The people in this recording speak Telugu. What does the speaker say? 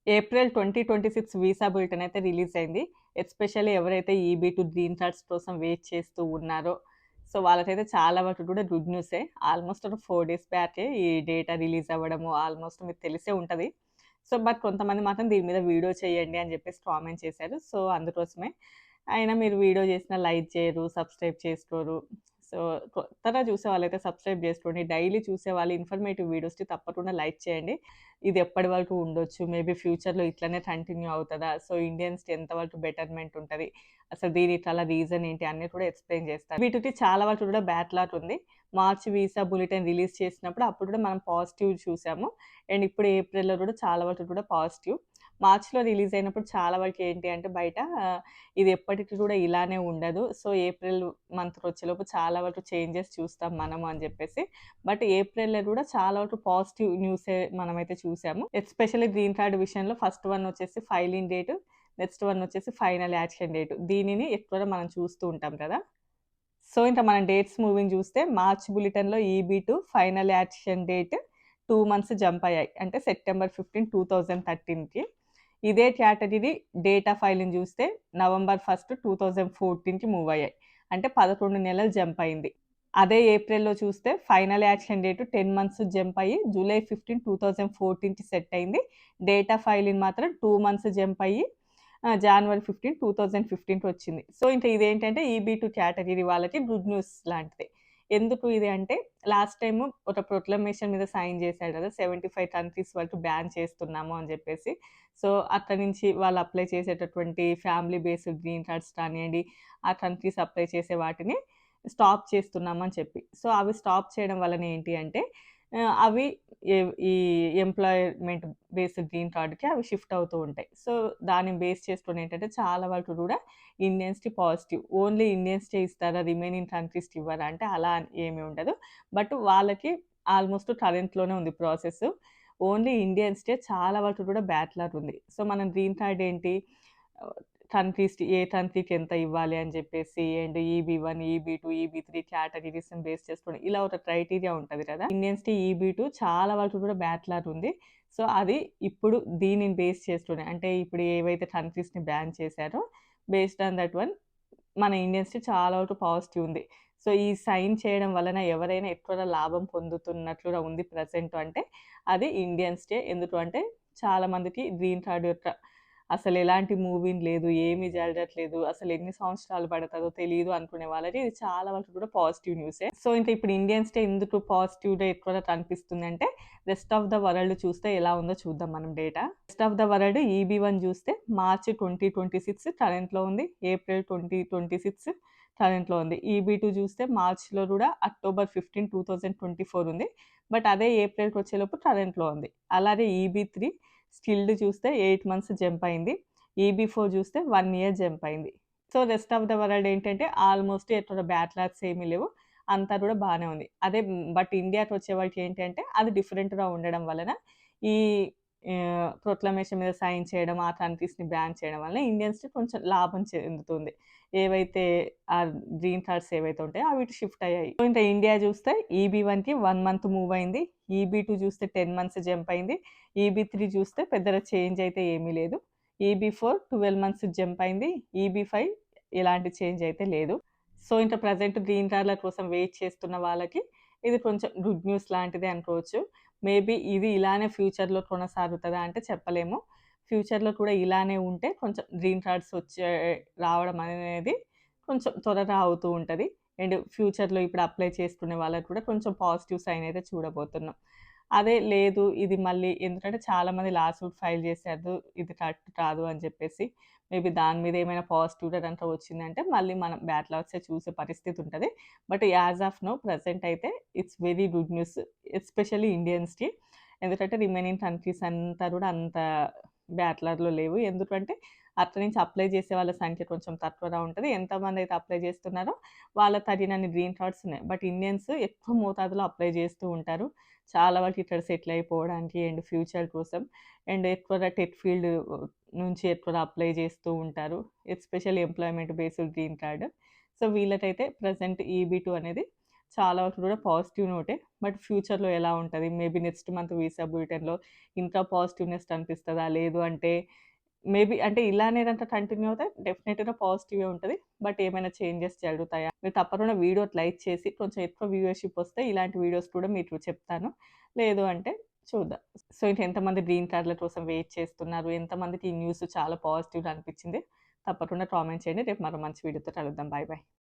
ఏప్రిల్ 2026 వీసా బులెటిన్ అయితే రిలీజ్ అయింది. ఎస్పెషల్లీ ఎవరైతే ఈబీ-2 గ్రీన్ కార్డ్స్ కోసం వెయిట్ చేస్తూ ఉన్నారో, సో వాళ్ళకైతే చాలా వరకు కూడా గుడ్ న్యూసే. ఆల్మోస్ట్ ఒక 4 డేస్ బ్యాకే ఈ డేటా రిలీజ్ అవ్వడము ఆల్మోస్ట్ మీకు తెలిసే ఉంటది. సో, బట్ కొంతమంది మాత్రం దీని మీద వీడియో చేయండి అని చెప్పేసి కామెంట్ చేశారు. సో, అందుకోసమే. అయినా మీరు వీడియో చేసినా లైక్ చేయరు, సబ్స్క్రైబ్ చేసుకోరు. సో, కొత్తగా చూసేవాళ్ళైతే సబ్స్క్రైబ్ చేసుకోండి. డైలీ చూసేవాళ్ళు ఇన్ఫర్మేటివ్ వీడియోస్‌కి తప్పకుండా లైక్ చేయండి. ఇది ఎప్పటి వరకు ఉండొచ్చు? మేబీ ఫ్యూచర్‌లో ఇట్లనే కంటిన్యూ అవుతదా? సో, ఇండియన్స్‌కి ఎంత వరకు బెటర్‌మెంట్ ఉంటది? అసలు దీనికి గల రీజన్ ఏంటి? అన్నీ కూడా ఎక్స్‌ప్లెయిన్ చేస్తాను. వీటికి చాలా వరకు కూడా బ్యాక్‌లాగ్ ఉంది. మార్చ్ వీసా బులెటిన్ రిలీజ్ చేసినప్పుడు అప్పుడు కూడా మనం పాజిటివ్ చూసాము. అండ్ ఇప్పుడు ఏప్రిల్‌లో కూడా చాలా వరకు కూడా పాజిటివ్. మార్చ్‌లో రిలీజ్ అయినప్పుడు చాలా వరకు ఏంటి అంటే బయట ఇది ఎప్పటికి కూడా ఇలానే ఉండదు. సో, ఏప్రిల్ మంత్‌కొచ్చేలోపు చాలా వరకు చేంజెస్ చూస్తాం మనము అని చెప్పేసి. బట్ ఏప్రిల్‌లో కూడా చాలా వరకు పాజిటివ్ న్యూసే మనమైతే చూసాము. ఎస్పెషల్లీ గ్రీన్ కార్డ్ విషయంలో ఫస్ట్ వన్ వచ్చేసి ఫైలింగ్ డేట్, నెక్స్ట్ వన్ వచ్చేసి ఫైనల్ యాక్షన్ డేట్. దీనిని ఎక్కువగా మనం చూస్తూ ఉంటాం కదా! సో, ఇంక మనం డేట్స్ మూవింగ్ చూస్తే మార్చ్ బులెటిన్‌లో EB two final action date 2 months jump అయ్యాయి. అంటే సెప్టెంబర్ 15, 2013కి. ఇదే కేటగిరీ డేటా ఫైలింగ్ చూస్తే నవంబర్ 1, 2014కి మూవ్ అయ్యాయి. అంటే 11 నెలలు జంప్ అయింది. అదే ఏప్రిల్‌లో చూస్తే final action date 10 months jump అయ్యి జూలై 15, 2014కి సెట్ అయింది. డేటా ఫైలింగ్ మాత్రం 2 మంత్స్ జంప్ అయ్యి జాన్వరి 15, 2015కి వచ్చింది. సో, ఇంక ఇదేంటంటే ఈబీ-2 కేటగిరీ వాళ్ళకి గుడ్ న్యూస్ లాంటిది. ఎందుకు ఇది అంటే లాస్ట్ టైము ఒక ప్రొక్లమేషన్ మీద సైన్ చేశాడు కదా! 75 కంట్రీస్ వరకు బ్యాన్ చేస్తున్నాము అని చెప్పేసి. సో, అక్కడి నుంచి వాళ్ళు అప్లై చేసేటటువంటి ఫ్యామిలీ బేస్డ్ గ్రీన్ కార్డ్స్ కానియండి, ఆ కంట్రీస్ అప్లై చేసే వాటిని స్టాప్ చేస్తున్నామని చెప్పి. సో, అవి స్టాప్ చేయడం వలన ఏంటి అంటే అవి ఈ ఎంప్లాయ్‌మెంట్ బేస్డ్ గ్రీన్ కార్డ్‌కి అవి షిఫ్ట్ అవుతూ ఉంటాయి. సో, దాన్ని బేస్ చేసుకొని ఏంటంటే చాలా వరకు కూడా ఇండియన్స్‌కి పాజిటివ్. ఓన్లీ ఇండియన్స్‌కే ఇస్తారా? రిమైనింగ్ కంట్రీస్‌కి ఇవ్వరా? అంటే అలా ఏమి ఉండదు. బట్ వాళ్ళకి ఆల్మోస్ట్ కరెంట్‌లోనే ఉంది ప్రాసెస్. ఓన్లీ ఇండియన్స్‌కే చాలా వరకు కూడా బ్యాక్‌లాగ్ ఉంది. సో, మనం గ్రీన్ కార్డ్ ఏంటి ఆహ్, కంట్రీస్‌కి ఏ కంట్రీకి ఎంత ఇవ్వాలి అని చెప్పేసి అండ్ ఈబీ-1, ఈబీ-2, ఈబీ-3 కేటగరీస్‌ని బేస్ చేసుకొని ఇలా ఒక క్రైటీరియా ఉంటది కదా! ఇండియన్స్‌కి ఈబీ-2 చాలా వరకు కూడా బ్యాక్‌లాగ్ ఉంది. సో, అది ఇప్పుడు దీనిని బేస్ చేసుకొని అంటే ఇప్పుడు ఏవైతే కంట్రీస్‌ని బ్యాన్ చేశారో బేస్డ్ ఆన్ దట్ వన్ మన ఇండియన్స్‌కి చాలా వరకు పాజిటివ్ ఉంది. సో, ఈ సైన్ చేయడం వలన ఎవరైనా ఎక్కువగా లాభం పొందుతున్నట్లుగా ఉంది ప్రెజెంట్ అంటే అది ఇండియన్స్‌కే. ఎందుకు అంటే చాలా మందికి గ్రీన్ కార్డ్ యొక్క అసలెలాంటి మూవింగ్ లేదు, ఏమి జరగట్లేదు, అసలెన్ని సంవత్సరాలు పడతదో తెలీదు అనుకునే వాళ్ళకి ఇది చాలా వరకు కూడా పాజిటివ్ న్యూసే. సో, ఇంక ఇప్పుడు ఇండియన్స్‌కే ఎందుకు పాజిటివ్‌గా ఎక్కువగా కనిపిస్తుందంటే రెస్ట్ ఆఫ్ ద వరల్డ్ చూస్తే ఎలా ఉందో చూద్దాం మనం data. Rest of the world EB one చూస్తే మార్చ్ 2026 కరెంట్‌లో ఉంది. ఏప్రిల్ 2026 కరెంట్‌లో ఉంది. ఈబీ-2 చూస్తే మార్చ్‌లో కూడా అక్టోబర్ 15, 2024 ఉంది. బట్ అదే ఏప్రిల్‌కొచ్చేలోపు కరెంట్‌లో ఉంది. అలాగే ఈబీ-3 స్కిల్డ్ చూస్తే 8 మంత్స్ జంప్ అయింది. ఈబీ-4 చూస్తే 1 ఇయర్ జంప్ అయింది. So, rest of the world ఏంటంటే ఆల్మోస్ట్ ఎక్కడ బ్యాక్‌లాగ్స్ ఏమి లేవు. అంతా కూడా బానే ఉంది. అదే బట్ ఇండియాకొచ్చేవరకి ఏంటి అంటే అది డిఫరెంట్‌గా ఉండడం వలన ఈ ప్రొక్లమేషన్ మీద సైన్ చేయడం, ఆ కంట్రీస్‌ని బ్యాన్ చేయడం వల్ల ఇండియన్స్‌కి కొంచెం లాభం చెందుతుంది. ఏవైతే గ్రీన్ కార్డ్స్ ఏవైతే ఉంటాయో అవి ఇటు షిఫ్ట్ అయ్యాయి. సో, ఇంకా ఇండియా చూస్తే ఈబీ-1కి 1 మంత్ మూవ్ అయింది. ఈబీ-2 చూస్తే 10 మంత్స్ జంప్ అయింది. ఈబీ-3 చూస్తే పెద్దగా చేంజ్ అయితే ఏమీ లేదు. ఈబీ-4 12 మంత్స్ జంప్ అయింది. ఈబీ-5 ఎలాంటి చేంజ్ అయితే లేదు. సో, ఇంక ప్రెజెంట్ గ్రీన్ కార్డ్‌ల కోసం వెయిట్ చేస్తున్న వాళ్ళకి ఇది కొంచెం గుడ్ న్యూస్ లాంటిదే అనుకోవచ్చు. మేబీ ఇది ఇలానే ఫ్యూచర్‌లో కొనసాగుతదా అంటే చెప్పలేము. ఫ్యూచర్‌లో కూడా ఇలానే ఉంటే కొంచెం గ్రీన్ కార్డ్స్ రావడం అనేది కొంచెం త్వరగా అవుతూ ఉంటది. అండ్ ఫ్యూచర్‌లో ఇప్పుడు అప్లై చేసుకునే వాళ్ళకి కూడా కొంచెం పాజిటివ్ సైన్ అయితే చూడబోతున్నాం. అదే లేదు ఇది మళ్ళీ ఎందుకంటే చాలామంది లాస్ట్ సూట్ ఫైల్ చేశారు. ఇది కరెక్ట్ కాదు అని చెప్పేసి. మేబీ దాని మీద ఏమైనా పాజిటివ్‌గా గనుక వచ్చిందంటే మళ్ళీ మనం బ్యాక్‌లాగ్సే చూసే పరిస్థితి ఉంటది. But as of now present అయితే it's very good news. Especially ఇండియన్స్‌కి. ఎందుకంటే రిమైనింగ్ కంట్రీస్ అంతా కూడా అంత బ్యాక్‌లాగ్‌లో లేవు. ఎందుకంటే అక్కడి నుంచి అప్లై చేసే వాళ్ళ సంఖ్య కొంచెం తక్కువగా ఉంటది. ఎంతమందైతే అప్లై చేస్తున్నారో వాళ్ళ తగినన్ని గ్రీన్ కార్డ్స్ ఉన్నాయి. బట్ ఇండియన్స్ ఎక్కువ మోతాదులో అప్లై చేస్తూ ఉంటారు. చాలా వరకు ఇక్కడ సెటిల్ అయిపోవడానికి అండ్ ఫ్యూచర్ కోసం అండ్ ఎక్కువగా టెక్ ఫీల్డ్ నుంచి ఎక్కువగా అప్లై చేస్తూ ఉంటారు. Especially employment based green card. So, వీళ్ళకైతే ప్రెజెంట్ ఈబీ-2 అనేది చాలా వరకు కూడా పాజిటివ్ నోటే. బట్ ఫ్యూచర్‌లో ఎలా ఉంటది? మేబీ నెక్స్ట్ మంత్ వీసా బులెటిన్‌లో ఇంకా పాజిటివ్‌నెస్ కనిపిస్తదా? లేదు అంటే మేబీ అంటే ఇలానే గనక కంటిన్యూ అవుతే డెఫినెట్‌గా పాజిటివే ఉంటది. బట్ ఏమైనా చేంజెస్ జరుగుతాయా? మీరు తప్పకుండా వీడియోకి లైక్ చేసి కొంచెం ఎక్కువ వ్యూవర్‌షిప్ వస్తే ఇలాంటి వీడియోస్ కూడా మీకు చెప్తాను. లేదు అంటే చూద్దాం. సో, ఇంక ఎంతమంది గ్రీన్ కార్డ్‌ల కోసం వెయిట్ చేస్తున్నారు? ఎంతమందికి ఈ న్యూస్ చాలా పాజిటివ్‌గా అనిపిచ్చింది? తప్పకుండా కామెంట్ చేయండి. రేపు మరో మంచి వీడియోతో కలుద్దాం. Bye bye.